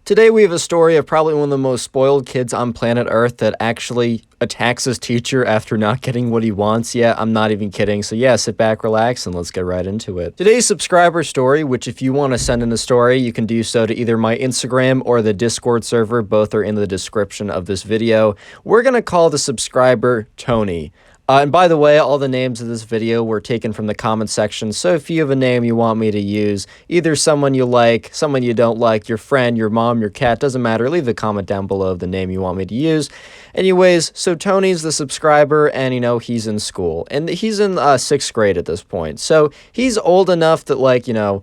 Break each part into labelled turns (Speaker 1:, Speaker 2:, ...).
Speaker 1: Today we have a story of probably one of the most spoiled kids on planet Earth that actually attacks his teacher after not getting what he wants. Yeah, I'm not even kidding. So yeah, sit back, relax, and let's get right into it. Today's subscriber story, which if you want to send in a story, you can do so to either my Instagram or the Discord server. Both are in the description of this video. We're going to call the subscriber Tony. And by the way, all the names of this video were taken from the comment section, so if you have a name you want me to use, either someone you like, someone you don't like, your friend, your mom, your cat, doesn't matter, leave a comment down below of the name you want me to use. Anyways, so Tony's the subscriber, and he's in school, and he's in 6th grade at this point, so he's old enough that,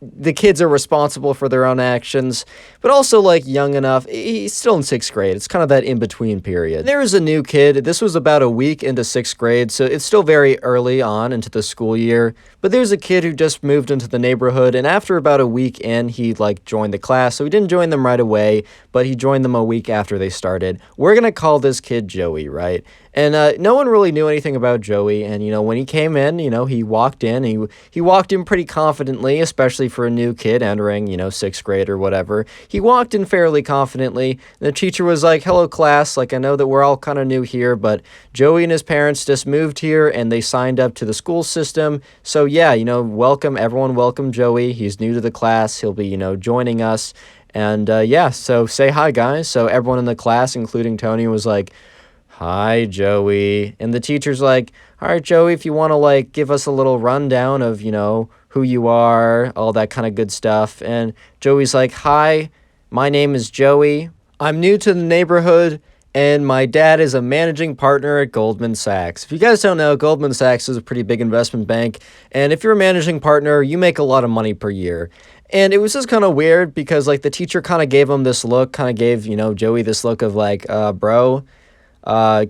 Speaker 1: the kids are responsible for their own actions, but also, young enough. He's still in 6th grade. It's kind of that in-between period. There is a new kid. This was about a week into 6th grade, so it's still very early on into the school year, but there's a kid who just moved into the neighborhood, and after about a week in, he, joined the class, so he didn't join them right away, but he joined them a week after they started. We're gonna call this kid Joey, right? And no one really knew anything about Joey, and, when he came in, he walked in, he walked in pretty confidently, especially for a new kid entering, 6th grade or whatever. He walked in fairly confidently. The teacher was like, "Hello, class, I know that we're all kind of new here, but Joey and his parents just moved here, and they signed up to the school system, so yeah, welcome, everyone welcome Joey. He's new to the class, he'll be, joining us, and yeah, so say hi, guys." So everyone in the class, including Tony, was like, "Hi, Joey." And the teacher's like, "All right, Joey, if you want to, give us a little rundown of, who you are, all that kind of good stuff." And Joey's like, "Hi, my name is Joey. I'm new to the neighborhood, and my dad is a managing partner at Goldman Sachs." If you guys don't know, Goldman Sachs is a pretty big investment bank, and if you're a managing partner, you make a lot of money per year. And it was just kind of weird because, the teacher kind of gave him this look, kind of gave, Joey this look of, bro,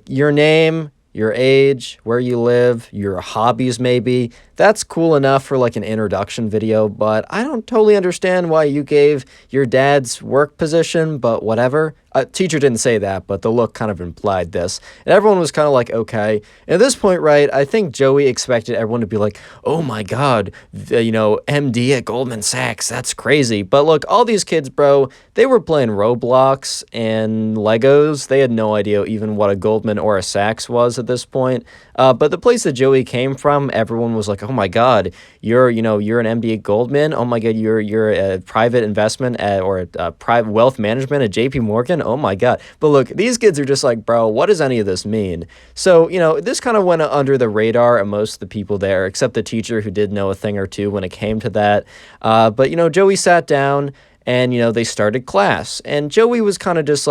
Speaker 1: your name, your age, where you live, your hobbies maybe, that's cool enough for an introduction video, but I don't totally understand why you gave your dad's work position, but whatever. Teacher didn't say that, but the look kind of implied this. And everyone was kind of like, okay. And at this point, right, I think Joey expected everyone to be like, "Oh my God, MD at Goldman Sachs, that's crazy." But look, all these kids, bro, they were playing Roblox and Legos. They had no idea even what a Goldman or a Sachs was at this point. But the place that Joey came from, everyone was like, "Oh my God, you're an MD at Goldman. Oh my God, you're a private investment or a private wealth management at JP Morgan. Oh my God." But look, these kids are just like, "Bro, what does any of this mean?" So, this kind of went under the radar of most of the people there, except the teacher who did know a thing or two when it came to that. But, Joey sat down, and, they started class. And Joey was kind of just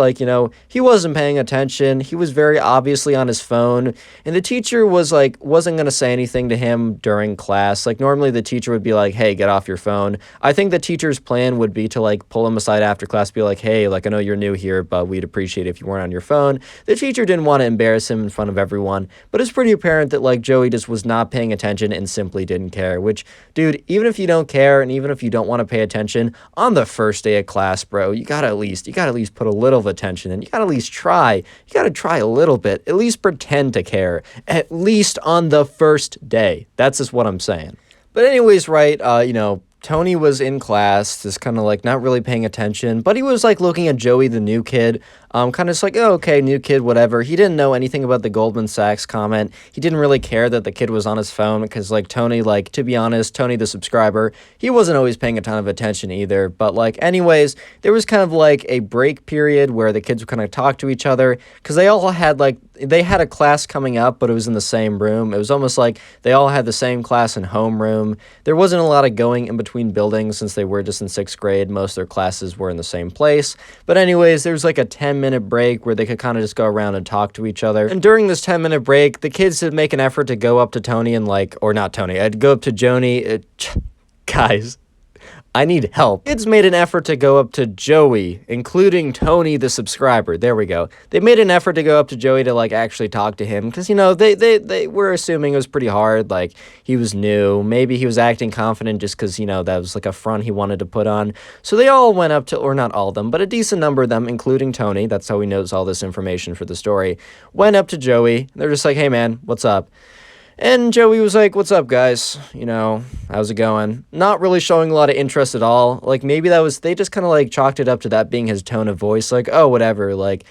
Speaker 1: he wasn't paying attention. He was very obviously on his phone. And the teacher was wasn't going to say anything to him during class. Normally the teacher would be like, "Hey, get off your phone." I think the teacher's plan would be to pull him aside after class, be like, "Hey, I know you're new here, but we'd appreciate it if you weren't on your phone." The teacher didn't want to embarrass him in front of everyone. But it's pretty apparent that Joey just was not paying attention and simply didn't care. Which, dude, even if you don't care and even if you don't want to pay attention, on the first day of class, bro, you gotta at least put a little of attention in. You gotta at least try. You gotta try a little bit. At least pretend to care. At least on the first day. That's just what I'm saying. But anyways, right, Tony was in class, just kind of not really paying attention, but he was looking at Joey, the new kid, kind of just "Oh, okay, new kid, whatever." He didn't know anything about the Goldman Sachs comment. He didn't really care that the kid was on his phone because Tony, to be honest, Tony the subscriber, he wasn't always paying a ton of attention either. But anyways, there was kind of a break period where the kids would kind of talk to each other because they all had they had a class coming up, but it was in the same room. It was almost they all had the same class in homeroom. There wasn't a lot of going in between buildings since they were just in 6th grade. Most of their classes were in the same place. But anyways, there was a 10-minute break where they could kind of just go around and talk to each other. And during this 10-minute break, the kids would make an effort to go up to Tony and or not Tony, I'd go up to Joni. Guys, I need help. Kids made an effort to go up to Joey, including Tony the subscriber. There we go. They made an effort to go up to Joey to actually talk to him because they were assuming it was pretty hard. He was new. Maybe he was acting confident just because that was a front he wanted to put on. So they all went up to, or not all of them, but a decent number of them, including Tony. That's how he knows all this information for the story. Went up to Joey. They're just like, "Hey man, what's up?" And Joey was like, "What's up, guys? You know, how's it going?" Not really showing a lot of interest at all. Like, maybe they just kind of like chalked it up to that being his tone of voice. Like, oh, whatever. Like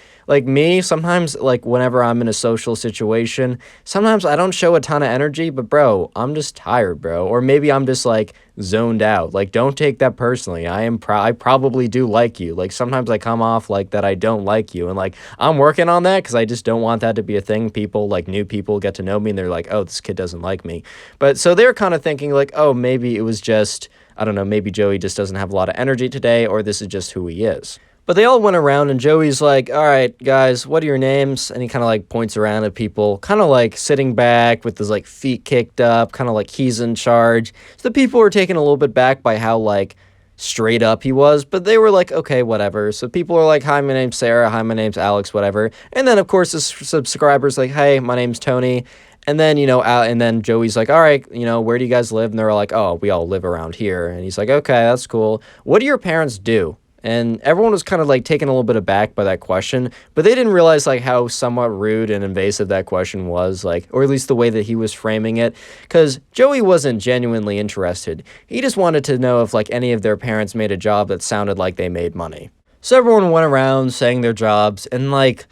Speaker 1: me, sometimes, like, whenever I'm in a social situation, sometimes I don't show a ton of energy, but bro, I'm just tired, bro. Or maybe I'm just like zoned out. Like, don't take that personally. I probably do like you. Like, sometimes I come off like that I don't like you. And like, I'm working on that because I just don't want that to be a thing. People, like, new people get to know me and they're like, oh, this kid doesn't like me. But so they're kind of thinking like, oh, maybe it was just, I don't know, maybe Joey just doesn't have a lot of energy today, or this is just who he is. But they all went around, and Joey's like, all right, guys, what are your names? And he kind of like points around at people, kind of like sitting back with his like feet kicked up, kind of like he's in charge. So the people were taken a little bit back by how like straight up he was, but they were like, okay, whatever. So people are like, hi, my name's Sarah. Hi, my name's Alex, whatever. And then, of course, the subscriber's like, hey, my name's Tony. And then, and then Joey's like, all right, where do you guys live? And they're all like, oh, we all live around here. And he's like, okay, that's cool. What do your parents do? And everyone was kind of like taken a little bit aback by that question, but they didn't realize like how somewhat rude and invasive that question was, like, or at least the way that he was framing it, because Joey wasn't genuinely interested. He just wanted to know if like any of their parents made a job that sounded like they made money. So everyone went around saying their jobs, and like,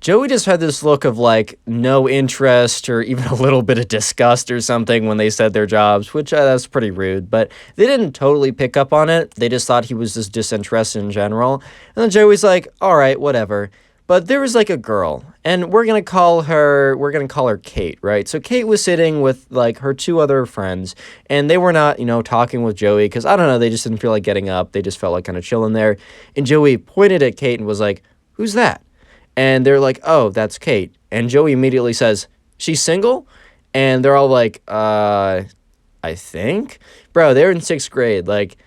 Speaker 1: Joey just had this look of like no interest or even a little bit of disgust or something when they said their jobs, which that's pretty rude, but they didn't totally pick up on it. They just thought he was just disinterested in general. And then Joey's like, all right, whatever. But there was like a girl, and we're going to call her Kate, right? So Kate was sitting with like her two other friends, and they were not, talking with Joey because I don't know, they just didn't feel like getting up. They just felt like kind of chilling there. And Joey pointed at Kate and was like, who's that? And they're like, oh, that's Kate. And Joey immediately says, she's single? And they're all like, I think? Bro, they're in 6th grade. Like,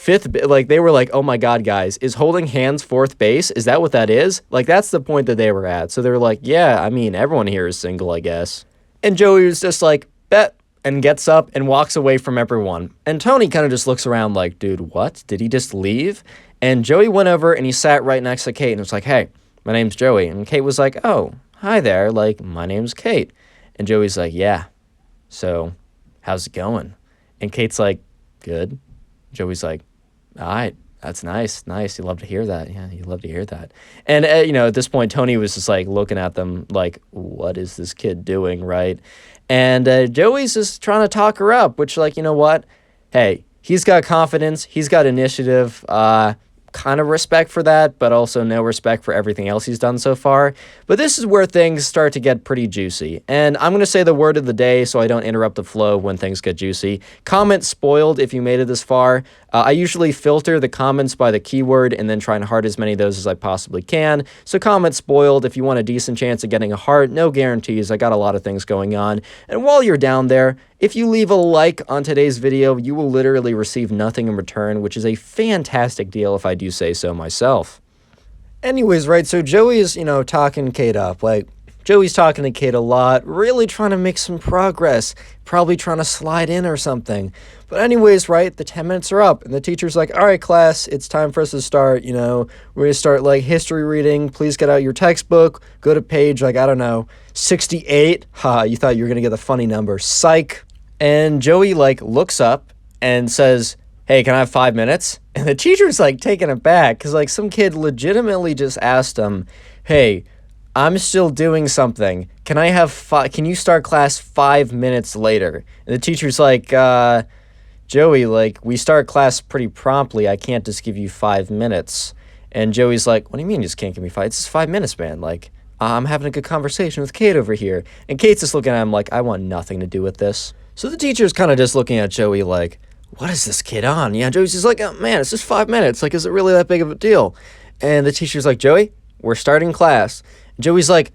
Speaker 1: they were like, oh my God, guys, is holding hands 4th base? Is that what that is? Like, that's the point that they were at. So they were like, yeah, I mean, everyone here is single, I guess. And Joey was just like, bet, and gets up and walks away from everyone. And Tony kind of just looks around like, dude, what? Did he just leave? And Joey went over and he sat right next to Kate and was like, hey, my name's Joey. And Kate was like, oh, hi there. Like, my name's Kate. And Joey's like, yeah. So, how's it going? And Kate's like, good. Joey's like, all right, that's nice. Nice. You love to hear that. Yeah, you love to hear that. And, at this point, Tony was just like looking at them like, what is this kid doing, right? And Joey's just trying to talk her up, which, like, you know what? Hey, he's got confidence. He's got initiative. Kind of respect for that, but also no respect for everything else he's done so far. But this is where things start to get pretty juicy. And I'm going to say the word of the day so I don't interrupt the flow when things get juicy. Comment spoiled if you made it this far. I usually filter the comments by the keyword and then try and heart as many of those as I possibly can. So comment spoiled if you want a decent chance of getting a heart. No guarantees. I got a lot of things going on. And while you're down there, if you leave a like on today's video, you will literally receive nothing in return, which is a fantastic deal if I do say so myself. Anyways, right, so Joey is, talking Kate up. Like, Joey's talking to Kate a lot, really trying to make some progress, probably trying to slide in or something. But anyways, right, the 10 minutes are up, and the teacher's like, all right, class, it's time for us to start, we're going to start, like, history reading. Please get out your textbook, go to page, like, I don't know, 68. Ha, you thought you were going to get the funny number. Psych. And Joey, like, looks up and says, hey, can I have 5 minutes? And the teacher's, like, taken aback because, like, some kid legitimately just asked him, hey, I'm still doing something. Can I have can you start class 5 minutes later? And the teacher's like, Joey, like, we start class pretty promptly. I can't just give you 5 minutes. And Joey's like, what do you mean you just can't give me 5? It's just 5 minutes, man. Like, I'm having a good conversation with Kate over here. And Kate's just looking at him like, I want nothing to do with this. So the teacher's kind of just looking at Joey like, what is this kid on? Yeah, Joey's just like, oh, man, it's just 5 minutes. Like, is it really that big of a deal? And the teacher's like, Joey, we're starting class. And Joey's like,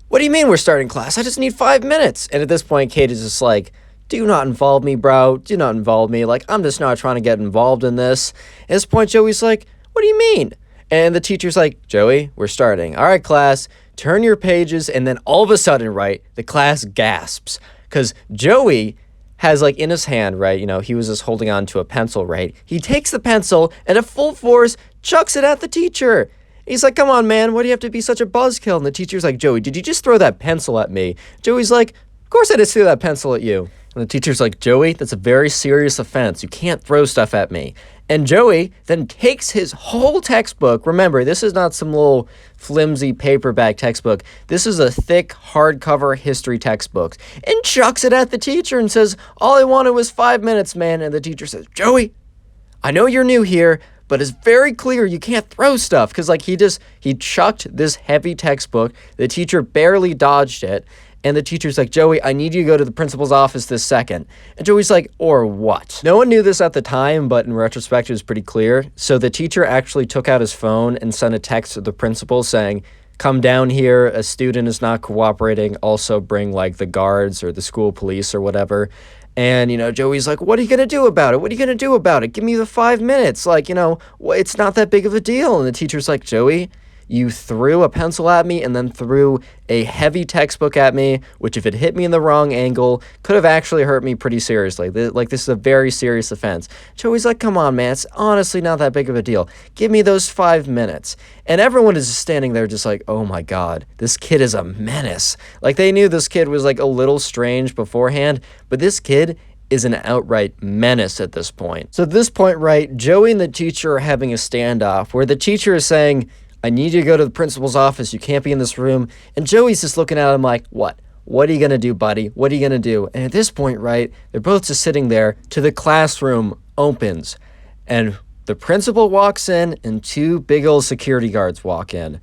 Speaker 1: what do you mean we're starting class? I just need 5 minutes. And at this point, Kate is just like, do not involve me, bro. Do not involve me. Like, I'm just not trying to get involved in this. At this point, Joey's like, what do you mean? And the teacher's like, Joey, we're starting. All right, class, turn your pages. And then all of a sudden, right, the class gasps. Because Joey has, like, in his hand, right, he was just holding on to a pencil, right? He takes the pencil and at full force chucks it at the teacher. He's like, come on, man, why do you have to be such a buzzkill? And the teacher's like, Joey, did you just throw that pencil at me? Joey's like, Of course I just threw that pencil at you. And the teacher's like, Joey, that's a very serious offense. You can't throw stuff at me. And Joey then takes his whole textbook. Remember, this is not some little flimsy paperback textbook. This is a thick, hardcover history textbook. And chucks it at the teacher and says, all I wanted was 5 minutes, man. And the teacher says, Joey, I know you're new here, but it's very clear you can't throw stuff. Because, like, he chucked this heavy textbook. The teacher barely dodged it. And the teacher's like, Joey, I need you to go to the principal's office this second. And Joey's like, or what? No one knew this at the time, but in retrospect, it was pretty clear. So the teacher actually took out his phone and sent a text to the principal saying, come down here, a student is not cooperating. Also bring, like, the guards or the school police or whatever. And, Joey's like, what are you going to do about it? What are you going to do about it? Give me the 5 minutes. Like, it's not that big of a deal. And the teacher's like, Joey, you threw a pencil at me and then threw a heavy textbook at me, which if it hit me in the wrong angle, could have actually hurt me pretty seriously. This is a very serious offense. Joey's like, come on, man, it's honestly not that big of a deal. Give me those 5 minutes. And everyone is just standing there just like, oh my God, this kid is a menace. Like, they knew this kid was like a little strange beforehand, but this kid is an outright menace at this point. So at this point, right, Joey and the teacher are having a standoff where the teacher is saying, I need you to go to the principal's office. You can't be in this room. And Joey's just looking at him like, what? What are you going to do, buddy? What are you going to do? And at this point, right, they're both just sitting there till the classroom opens. And the principal walks in and two big old security guards walk in.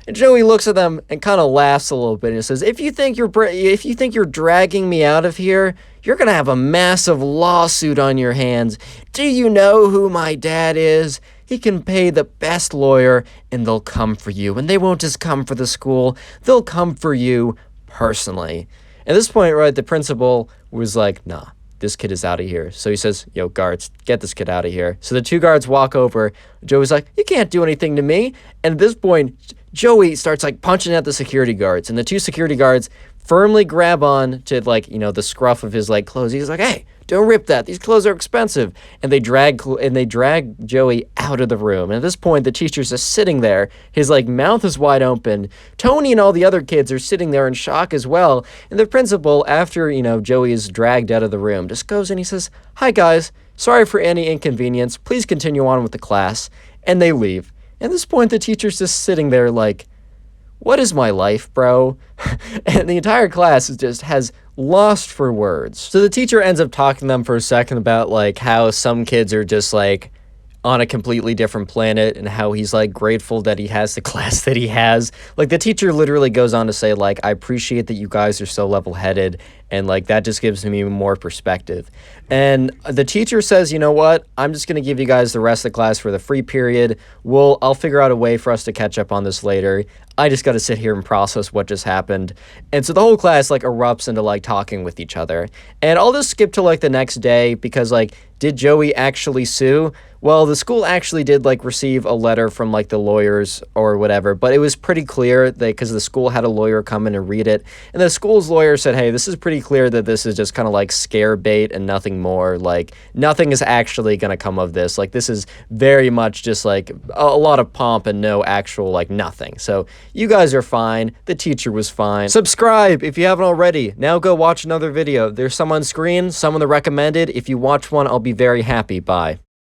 Speaker 1: And Joey looks at them and kind of laughs a little bit and says, if you think you're dragging me out of here, you're going to have a massive lawsuit on your hands. Do you know who my dad is? He can pay the best lawyer and they'll come for you. And they won't just come for the school. They'll come for you personally. At this point, right, the principal was like, nah, this kid is out of here. So he says, yo, guards, get this kid out of here. So the two guards walk over. Joey's like, you can't do anything to me. And at this point, Joey starts like punching at the security guards. And the two security guards firmly grab on to the scruff of his clothes. He's like, hey, don't rip that. These clothes are expensive. And they drag Joey out of the room. And at this point, the teacher's just sitting there. His mouth is wide open. Tony and all the other kids are sitting there in shock as well. And the principal, after, Joey is dragged out of the room, just goes and he says, hi guys, sorry for any inconvenience. Please continue on with the class. And they leave. At this point, the teacher's just sitting there like, what is my life, bro? And the entire class has lost for words. So the teacher ends up talking to them for a second about how some kids are just on a completely different planet and how he's grateful that he has the class that he has. The teacher literally goes on to say I appreciate that you guys are so level-headed and that just gives me more perspective. And the teacher says, you know what? I'm just going to give you guys the rest of the class for the free period. I'll figure out a way for us to catch up on this later. I just got to sit here and process what just happened. And so the whole class erupts into talking with each other. And I'll just skip to the next day because did Joey actually sue? Well, the school actually did receive a letter from the lawyers or whatever, but it was pretty clear because the school had a lawyer come in and read it. And the school's lawyer said, hey, this is pretty clear that this is just kind of scare bait and nothing more. Nothing is actually going to come of this. This is very much just a lot of pomp and no actual nothing. So you guys are fine. The teacher was fine. Subscribe if you haven't already. Now go watch another video. There's some on screen, some on the recommended. If you watch one, I'll be very happy. Bye.